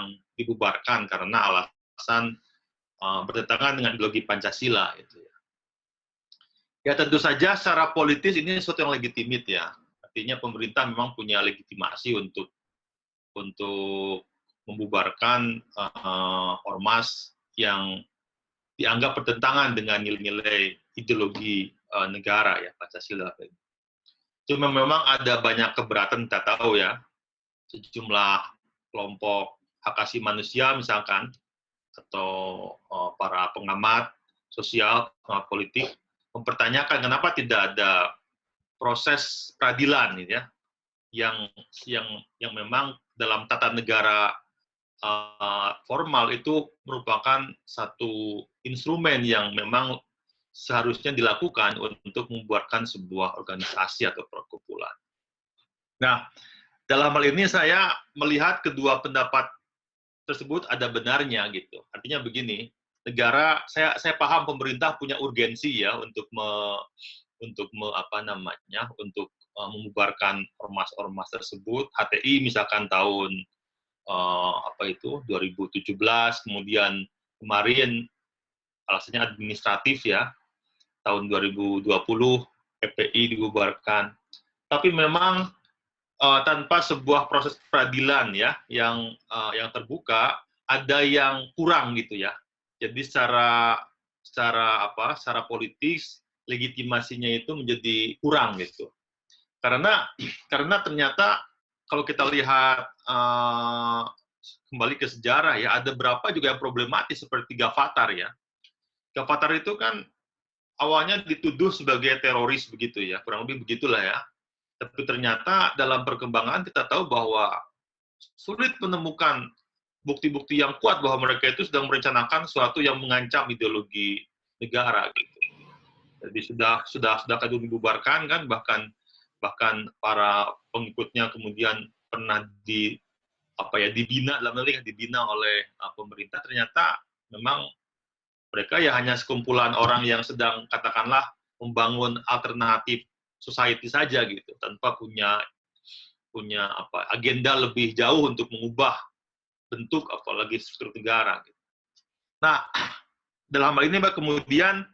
yang dibubarkan karena alasan bertentangan dengan ideologi Pancasila itu ya. Ya tentu saja secara politis ini sesuatu yang legitimit ya. Artinya pemerintah memang punya legitimasi untuk membubarkan ormas yang dianggap bertentangan dengan nilai-nilai ideologi negara ya Pancasila. Cuma memang ada banyak keberatan kita tahu ya, sejumlah kelompok hak asasi manusia misalkan atau para pengamat sosial politik mempertanyakan kenapa tidak ada proses peradilan ya yang memang dalam tata negara formal itu merupakan satu instrumen yang memang seharusnya dilakukan untuk membuatkan sebuah organisasi atau perkumpulan. Nah, dalam hal ini saya melihat kedua pendapat tersebut ada benarnya gitu. Artinya begini, negara saya paham pemerintah punya urgensi ya untuk membubarkan ormas-ormas tersebut. HTI misalkan tahun 2017, kemudian kemarin alasannya administratif ya, tahun 2020 FPI dibubarkan. Tapi memang tanpa sebuah proses peradilan ya yang terbuka, ada yang kurang gitu ya. Jadi secara politis legitimasinya itu menjadi kurang gitu. Karena ternyata kalau kita lihat kembali ke sejarah ya, ada berapa juga yang problematis seperti Gavatar ya. Gavatar itu kan awalnya dituduh sebagai teroris begitu ya, kurang lebih begitulah ya. Tapi ternyata dalam perkembangan kita tahu bahwa sulit menemukan bukti-bukti yang kuat bahwa mereka itu sedang merencanakan sesuatu yang mengancam ideologi negara gitu. Jadi sudah kadung dibubarkan kan, bahkan para pengikutnya kemudian pernah dibina oleh pemerintah. Ternyata memang mereka ya hanya sekumpulan orang yang sedang katakanlah membangun alternatif society saja gitu, tanpa punya agenda lebih jauh untuk mengubah bentuk apalagi struktur negara. Gitu. Nah, dalam hal ini kemudian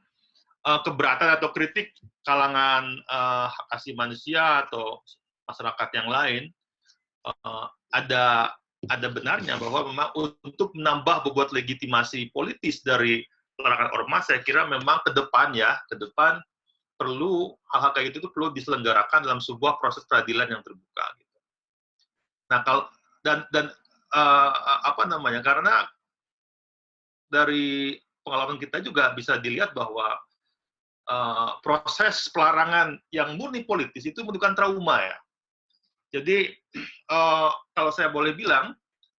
keberatan atau kritik kalangan hak asasi manusia atau masyarakat yang lain ada benarnya bahwa memang untuk menambah bobot legitimasi politis dari larangan ormas, saya kira memang ke depan perlu hal-hal kayak gitu perlu diselenggarakan dalam sebuah proses peradilan yang terbuka. Gitu. Nah karena dari pengalaman kita juga bisa dilihat bahwa proses pelarangan yang murni politis itu membutuhkan trauma ya. Jadi kalau saya boleh bilang,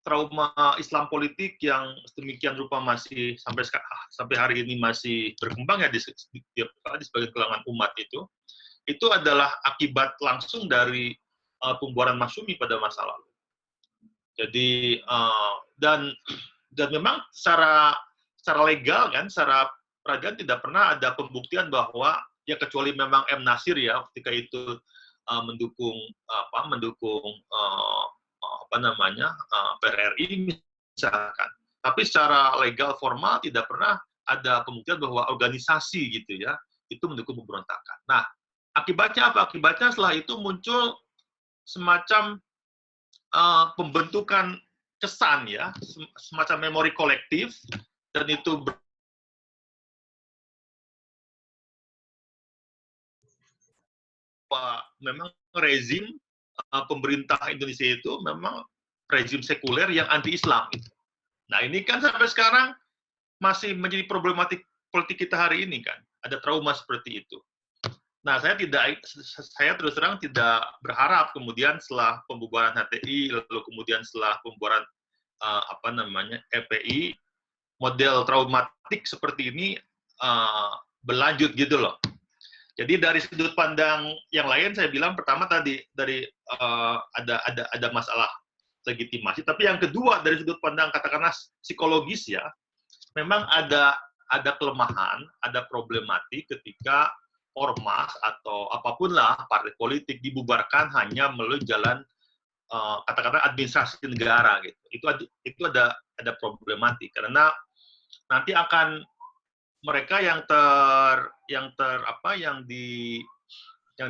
trauma Islam politik yang sedemikian rupa masih sampai hari ini masih berkembang ya di sebagian kalangan umat itu adalah akibat langsung dari pembubaran Masyumi pada masa lalu. Jadi dan memang secara legal kan, secara peradilan tidak pernah ada pembuktian bahwa ya kecuali memang M. Nasir ya ketika itu mendukung PRRI misalkan. Tapi secara legal formal tidak pernah ada pembuktian bahwa organisasi gitu ya itu mendukung pemberontakan. Nah, akibatnya apa? Akibatnya setelah itu muncul semacam pembentukan kesan ya, semacam memori kolektif, dan itu memang rezim pemerintah Indonesia itu memang rezim sekuler yang anti-Islam. Nah ini kan sampai sekarang masih menjadi problematik politik kita hari ini kan, ada trauma seperti itu. Nah saya terus terang tidak berharap kemudian setelah pembubaran HTI, lalu kemudian setelah pembubaran FPI, model traumatik seperti ini berlanjut gitu loh. Jadi dari sudut pandang yang lain saya bilang pertama tadi dari ada masalah legitimasi, tapi yang kedua dari sudut pandang katakanlah psikologis ya, memang ada kelemahan, ada problematik ketika ormas atau apapun lah partai politik dibubarkan hanya melalui jalan kata-kata administrasi negara gitu. Itu ada problematik karena nanti akan mereka yang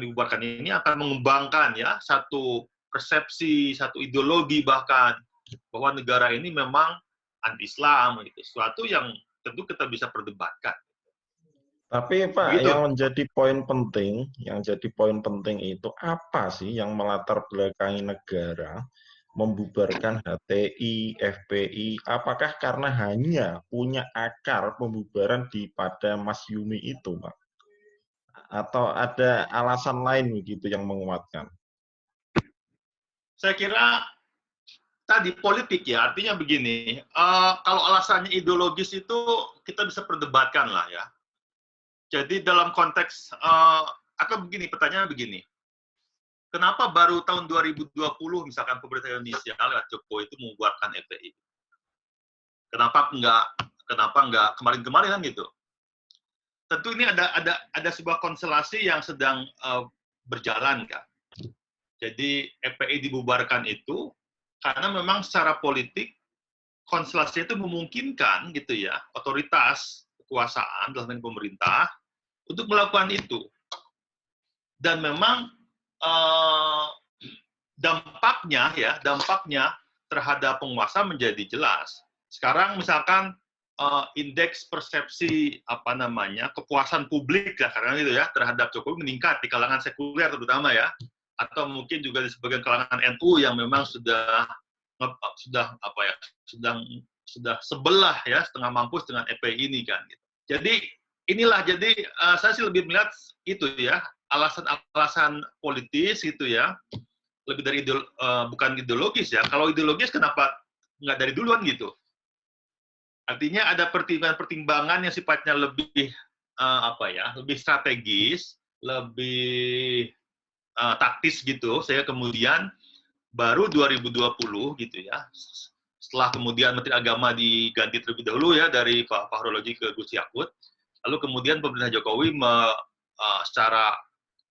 dibubarkan ini akan mengembangkan ya satu persepsi, satu ideologi bahkan bahwa negara ini memang anti-Islam gitu. Sesuatu yang tentu kita bisa perdebatkan. Tapi Pak, Begitu. yang jadi poin penting itu apa sih yang melatar belakangi negara membubarkan HTI, FPI? Apakah karena hanya punya akar pembubaran pada Mas Yumi itu, Pak? Atau ada alasan lain begitu yang menguatkan? Saya kira tadi politik ya, artinya begini, kalau alasannya ideologis itu kita bisa perdebatkan lah ya. Jadi dalam konteks, atau begini, pertanyaan begini, kenapa baru tahun 2020 misalkan pemerintah Indonesia lewat Jokowi itu membuatkan FPI? Kenapa enggak kemarin-kemarin kan gitu? Tentu ini ada sebuah konstelasi yang sedang berjalan kan. Jadi FPI dibubarkan itu karena memang secara politik konstelasi itu memungkinkan gitu ya otoritas kekuasaan dalam hal pemerintah untuk melakukan itu dan memang dampaknya terhadap penguasa menjadi jelas. Sekarang misalkan indeks persepsi kepuasan publik ya karena itu ya terhadap Jokowi meningkat di kalangan sekuler terutama ya, atau mungkin juga di sebagian kalangan NU yang memang sudah sebelah ya setengah mampus dengan FPI ini kan. Jadi saya sih lebih melihat itu ya alasan politis gitu ya, lebih dari bukan ideologis ya. Kalau ideologis kenapa nggak dari duluan gitu? Artinya ada pertimbangan yang sifatnya lebih lebih strategis, lebih taktis gitu. Saya kemudian baru 2020 gitu ya. Setelah kemudian Menteri Agama diganti terlebih dahulu ya dari Pak Fahrul ke Gus Yakut. Lalu kemudian pemerintah Jokowi secara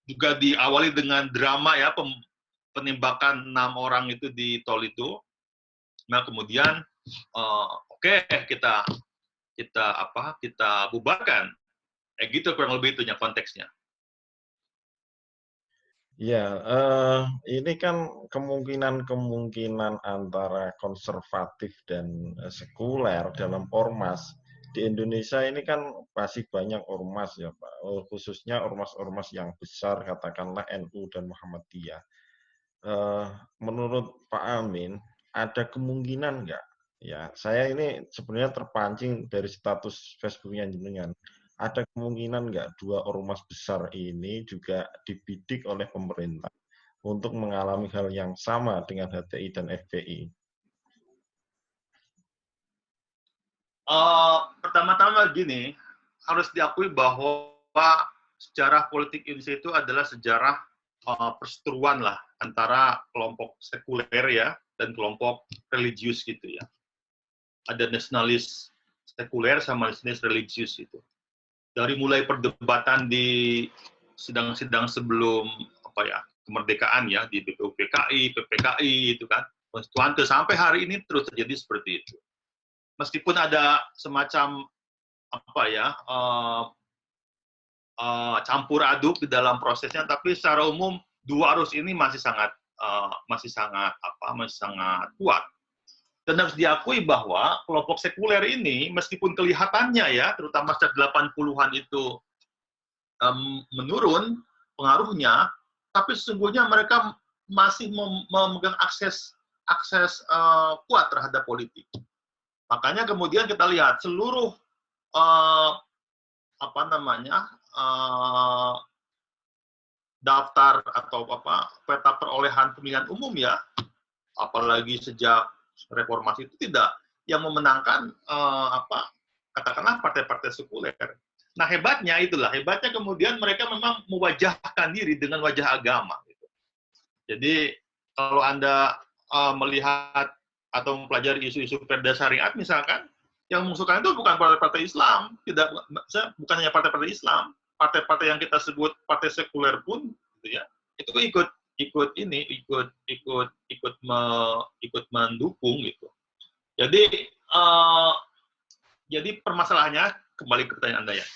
juga diawali dengan drama ya penembakan 6 orang itu di tol itu. Nah kemudian kita bubarkan. Gitu kurang lebih itunya konteksnya. Ya, ini kan kemungkinan antara konservatif dan sekuler dalam ormas. Di Indonesia ini kan masih banyak ormas ya Pak, khususnya ormas-ormas yang besar, katakanlah NU dan Muhammadiyah. Menurut Pak Amin, ada kemungkinan nggak? Ya, saya ini sebenarnya terpancing dari status Facebooknya jenengan. Ada kemungkinan nggak dua ormas besar ini juga dibidik oleh pemerintah untuk mengalami hal yang sama dengan HTI dan FPI? Pertama-tama gini, harus diakui bahwa sejarah politik Indonesia itu adalah sejarah perseteruan lah antara kelompok sekuler ya dan kelompok religius gitu ya. Ada nasionalis sekuler sama nasionalis religius itu. Dari mulai perdebatan di sidang-sidang sebelum kemerdekaan ya di BPUPKI, PPKI itu kan, konstituante sampai hari ini terus terjadi seperti itu. Meskipun ada semacam campur aduk di dalam prosesnya, tapi secara umum dua arus ini masih sangat kuat. Dan harus diakui bahwa kelompok sekuler ini, meskipun kelihatannya ya, terutama sejak 80-an itu menurun pengaruhnya, tapi sesungguhnya mereka masih memegang akses kuat terhadap politik. Makanya kemudian kita lihat seluruh daftar atau peta perolehan pemilihan umum ya, apalagi sejak reformasi itu tidak yang memenangkan katakanlah partai-partai sekuler. Nah hebatnya kemudian mereka memang mewajahkan diri dengan wajah agama. Gitu. Jadi kalau Anda melihat atau mempelajari isu-isu perda syariat misalkan, yang mengusulkan itu bukan partai-partai Islam, bukan hanya partai-partai Islam, partai-partai yang kita sebut partai sekuler pun, gitu ya, itu ikut ikut ini, ikut mendukung gitu. Jadi jadi permasalahannya, kembali ke pertanyaan Anda ya,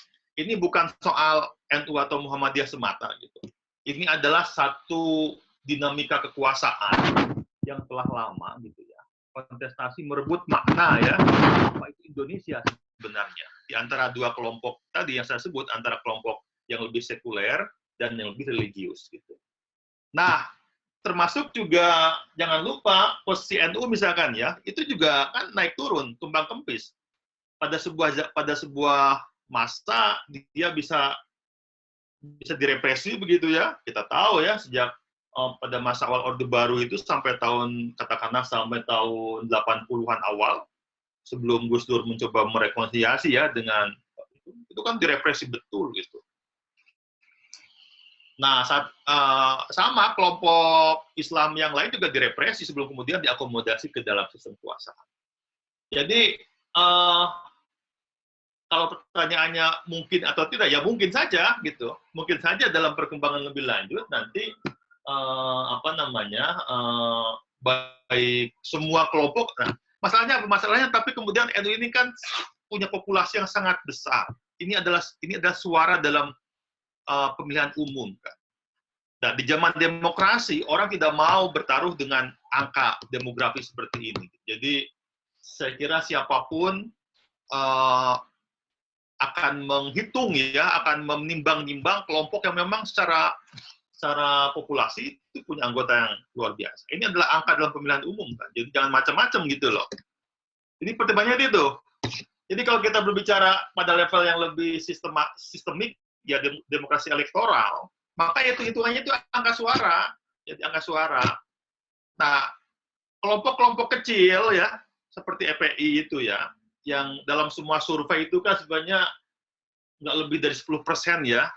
ini bukan soal NU atau Muhammadiyah semata gitu. Ini adalah satu dinamika kekuasaan yang telah lama gitu ya. Kontestasi merebut makna ya, apa itu Indonesia sebenarnya. Di antara dua kelompok tadi yang saya sebut, antara kelompok yang lebih sekuler dan yang lebih religius gitu. Nah, termasuk juga jangan lupa posisi NU misalkan ya, itu juga kan naik turun, tumbang kempis. Pada sebuah masa dia bisa direpresi begitu ya. Kita tahu ya, sejak pada masa awal Orde Baru itu sampai katakanlah sampai tahun 80-an awal, sebelum Gus Dur mencoba merekonsiliasi ya dengan itu kan direpresi betul gitu. Nah, sama kelompok Islam yang lain juga direpresi sebelum kemudian diakomodasi ke dalam sistem kekuasaan. Jadi kalau pertanyaannya mungkin atau tidak, ya mungkin saja gitu. Mungkin saja dalam perkembangan lebih lanjut nanti baik semua kelompok. Nah, masalahnya tapi kemudian NU ini kan punya populasi yang sangat besar. Ini adalah suara dalam pemilihan umum kan. Nah, di zaman demokrasi orang tidak mau bertaruh dengan angka demografi seperti ini. Jadi saya kira siapapun akan menghitung ya, akan menimbang-nimbang kelompok yang memang secara populasi itu punya anggota yang luar biasa. Ini adalah angka dalam pemilihan umum kan. Jadi jangan macam-macam gitu loh. Jadi pertimbangannya itu. Jadi kalau kita berbicara pada level yang lebih sistemik ya demokrasi elektoral, maka itu hitungannya itu angka suara. Jadi angka suara. Nah, kelompok-kelompok kecil ya, seperti EPI itu ya, yang dalam semua survei itu kan sebenarnya nggak lebih dari 10% ya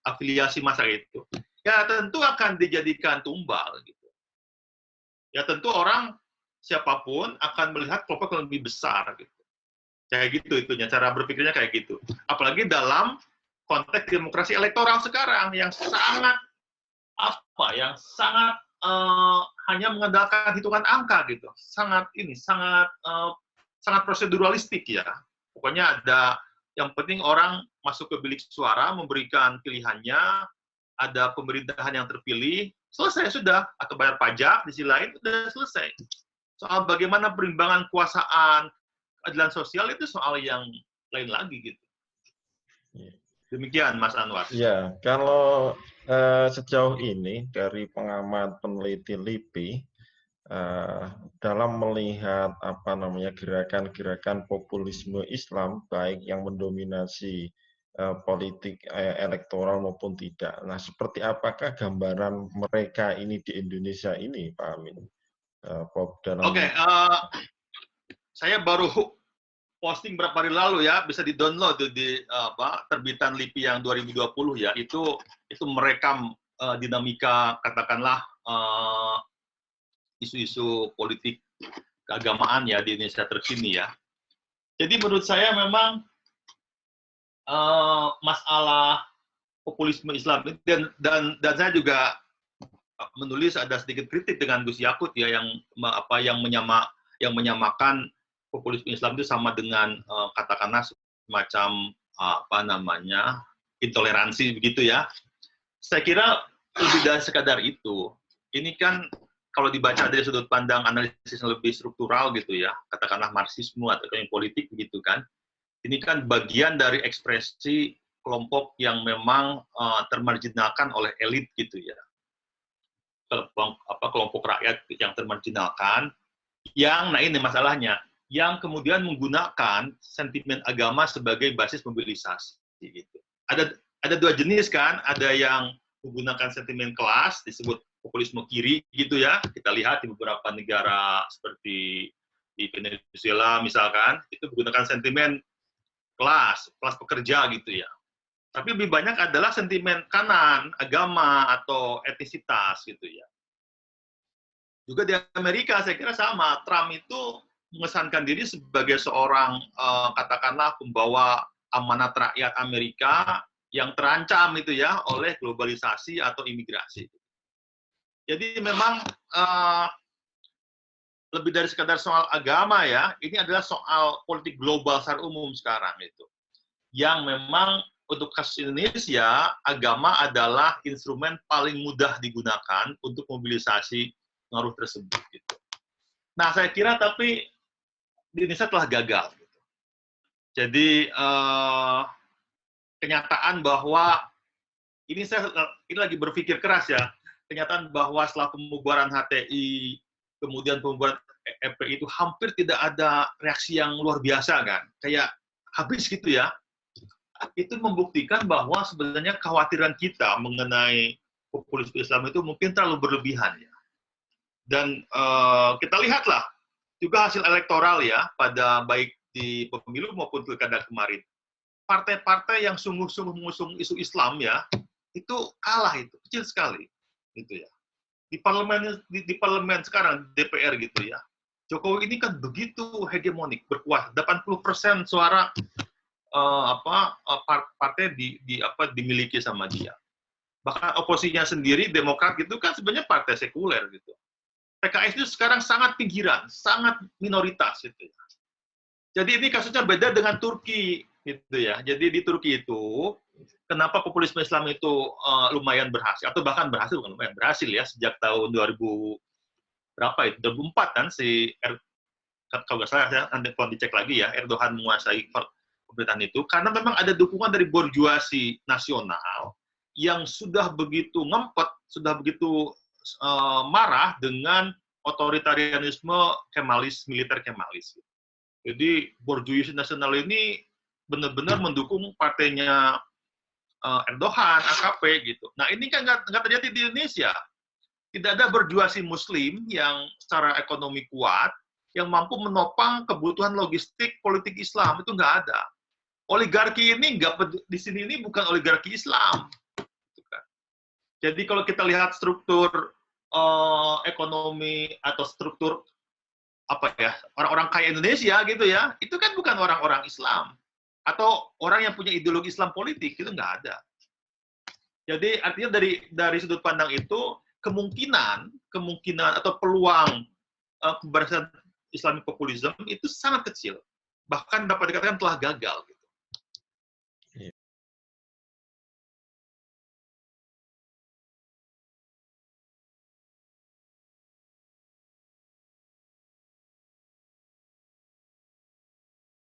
afiliasi masa itu. Ya tentu akan dijadikan tumbal gitu. Ya tentu orang siapapun akan melihat kelompok yang lebih besar gitu. Kayak gitu itunya, cara berpikirnya kayak gitu. Apalagi dalam konteks demokrasi elektoral sekarang yang sangat hanya mengandalkan hitungan angka gitu. Sangat proseduralistik ya. Pokoknya yang penting orang masuk ke bilik suara, memberikan pilihannya, ada pemerintahan yang terpilih, selesai sudah. Atau bayar pajak, di sisi lain sudah selesai. Soal bagaimana perimbangan kekuasaan, keadilan sosial itu soal yang lain lagi gitu. Demikian Mas Anwar. Ya, kalau sejauh ini dari pengamat peneliti LIPI, dalam melihat gerakan-gerakan populisme Islam baik yang mendominasi politik elektoral maupun tidak. Nah, seperti apakah gambaran mereka ini di Indonesia ini, Pak Amin? Saya baru posting beberapa hari lalu ya, bisa di-download di terbitan LIPI yang 2020 ya. Itu merekam dinamika katakanlah isu-isu politik keagamaan ya di Indonesia terkini ya. Jadi menurut saya memang masalah populisme Islam dan saya juga menulis ada sedikit kritik dengan Gus Yakut ya yang menyamakan populisme Islam itu sama dengan katakanlah semacam intoleransi begitu ya. Saya kira lebih dari sekadar itu. Ini kan kalau dibaca dari sudut pandang analisis yang lebih struktural gitu ya, katakanlah marxisme atau yang politik begitu kan. Ini kan bagian dari ekspresi kelompok yang memang termarginalkan oleh elit gitu ya. Kelompok rakyat yang termarginalkan, nah ini masalahnya, yang kemudian menggunakan sentimen agama sebagai basis mobilisasi gitu. Ada dua jenis kan, ada yang menggunakan sentimen kelas disebut populisme kiri gitu ya. Kita lihat di beberapa negara seperti di Venezuela misalkan, itu menggunakan sentimen kelas pekerja gitu ya. Tapi lebih banyak adalah sentimen kanan, agama atau etnisitas gitu ya. Juga di Amerika saya kira sama, Trump itu mengesankan diri sebagai seorang katakanlah pembawa amanat rakyat Amerika yang terancam itu ya oleh globalisasi atau imigrasi. Jadi memang lebih dari sekadar soal agama ya, ini adalah soal politik global secara umum sekarang itu. Yang memang untuk kasus Indonesia, agama adalah instrumen paling mudah digunakan untuk mobilisasi pengaruh tersebut. Gitu. Nah, saya kira tapi di Indonesia telah gagal. Gitu. Jadi kenyataan bahwa ini lagi berpikir keras ya, kenyataan bahwa setelah pembubaran HTI, kemudian pembubaran FPI itu hampir tidak ada reaksi yang luar biasa kan, kayak habis gitu ya. Itu membuktikan bahwa sebenarnya kekhawatiran kita mengenai populisme Islam itu mungkin terlalu berlebihan ya. Dan kita lihatlah juga hasil elektoral ya pada baik di pemilu maupun pilkada kemarin. Partai-partai yang sungguh-sungguh mengusung isu Islam ya, itu kalah itu, kecil sekali gitu ya. Di parlemen sekarang DPR gitu ya, Jokowi ini kan begitu hegemonik, berkuasa, 80% suara partai dimiliki sama dia. Bahkan oposisinya sendiri Demokrat itu kan sebenarnya partai sekuler gitu. PKS itu sekarang sangat pinggiran, sangat minoritas gitu ya. Jadi ini kasusnya beda dengan Turki gitu ya. Jadi di Turki itu kenapa populisme Islam itu lumayan berhasil, atau bahkan berhasil, bukan lumayan berhasil ya, sejak tahun 2000 berapa itu, 2004 kan kalau nggak salah ya, nanti kalau dicek lagi ya, Erdogan menguasai pemerintahan itu, karena memang ada dukungan dari borjuasi nasional yang sudah begitu ngempet, sudah begitu marah dengan otoritarianisme Kemalis, militer Kemalis. Jadi borjuisi nasional ini benar-benar mendukung partainya Erdogan, AKP gitu. Nah ini kan nggak terjadi di Indonesia. Tidak ada berjuasi Muslim yang secara ekonomi kuat, yang mampu menopang kebutuhan logistik politik Islam, itu nggak ada. Oligarki ini di sini ini bukan oligarki Islam. Jadi kalau kita lihat struktur ekonomi atau struktur orang-orang kaya Indonesia gitu ya, itu kan bukan orang-orang Islam atau orang yang punya ideologi Islam politik, itu nggak ada. Jadi artinya dari sudut pandang itu kemungkinan atau peluang keberhasilan Islamic populism itu sangat kecil, bahkan dapat dikatakan telah gagal.